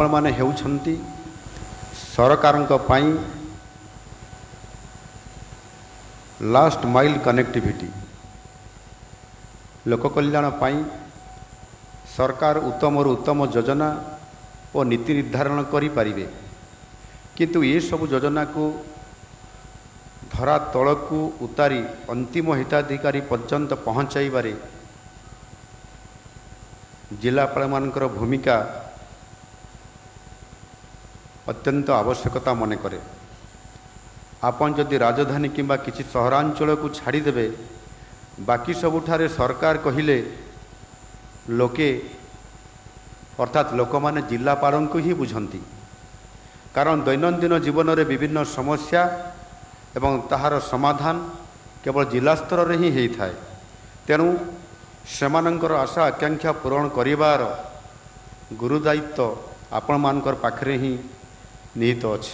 आपण माने हेउछंती सरकारଙ୍କ ପାଇଁ लास्ट माइल कनेक्टिविटी लोक कल्याण ପାଇଁ सरकार उत्तम उत्तम योजना और नीति निर्धारण करि परिबे किंतु ये सब योजना को धरा तलकू उतारी अंतिम हिताधिकारी पर्यंत पहुँचाइबारे जिलापाल मानकर भूमिका अत्यंत आवश्यकता मन करे। आपन जदि राजधानी किंबा किसी सहरांचल को छाड़ीदेवे बाकी सबुठारे सरकार कहिले लोके अर्थात लोक माने जिलापाल को ही बुझंती कारण दैनंदिन जीवन में विभिन्न समस्या एवं ताहार समाधान केवल जिला स्तर में ही होता है। तेणु सेमानंकर आशा आकांक्षा पूरण करिवार गुरुदायित्व आपण मानकर पाखरे ही निहित अछि।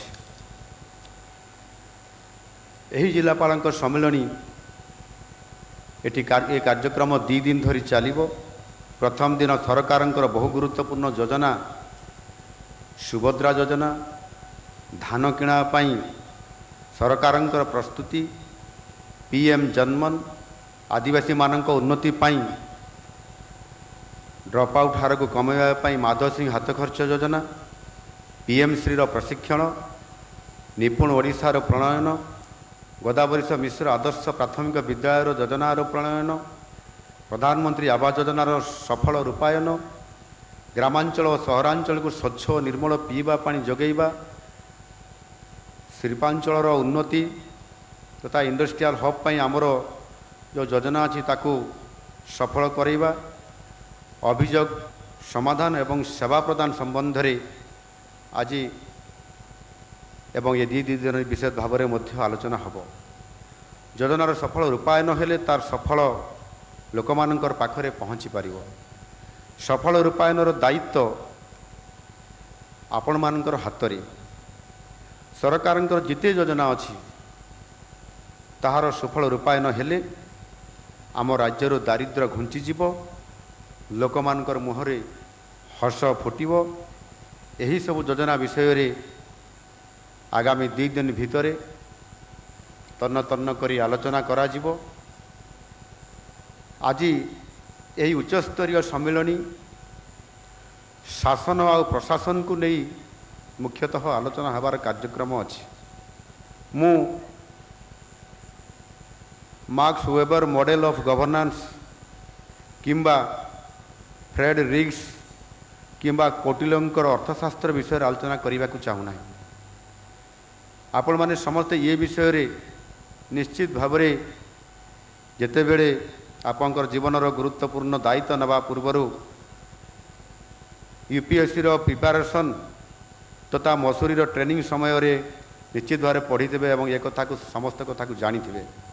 एही जिलापाल सम्मेलनी एटी ए कार्यक्रम 2 दिन धरी चलिबो। प्रथम दिन सरकारंकर बहु गुरुत्वपूर्ण योजना सुभद्रा योजना धान किणा पाई सरकारंकर प्रस्तुति पीएम जनमन आदिवासी मानक उन्नति पाई ड्रॉप आउट हार को कमाइबा पाई माधव सिंह हाथ खर्च योजना पीएम श्री प्रशिक्षण निपुण ओडिशार प्रणयन गोदावरीश मिश्र आदर्श प्राथमिक विद्यालय योजनार प्रणयन प्रधानमंत्री आवास योजनार सफल रूपायन ग्रामांचल और सहरांचल को स्वच्छ और निर्मल पीवा पानी जोगैबा शिल्पांचल उन्नति तथा इंडस्ट्रियल हब पाई आमर जो योजना अच्छी ताकू सफल करवा अभियोग समाधान एवं सेवा प्रदान संबंध रे आज एवं ये 2 दिन विशेष भाव में आलोचना हम योजनार सफल रूपायन हेले तार सफल लोक मानकर पाखरे पहुँची पारिबो। सफल रूपायनर दायित्व आपण मानकर हाथ रे सरकारंकर जिते योजना अच्छी ताहार सफल रूपायन हेले आम राज्यर दारिद्र्य घुंचीजीव लोक मानकर मुहरे हस फुटिब। यही सब योजना विषय रे आगामी 2 दिन भितरे तन्न तन्न करी आलोचना करा जिवो। आज यही उच्चस्तरीय सम्मेलनी शासन और प्रशासन को नहीं मुख्यतः आलोचना हबार कार्यक्रम अच्छी। मु Marx Weber model of governance किंबा फ्रेड रिग्स किंबा कोटिलंकर अर्थशास्त्र विषय आलोचना करने को चाहूना। आपण माने समस्ते ये विषय रे निश्चित भाव जिते बेले आपंकर जीवनर गुरुत्वपूर्ण दायित्व नवा पूर्वर यूपीएससी प्रिपरेशन तथा मसूरी ट्रेनिंग समय रे निश्चित भाव पढ़ी थे और एक कथा को समस्त कथा को जानी थे।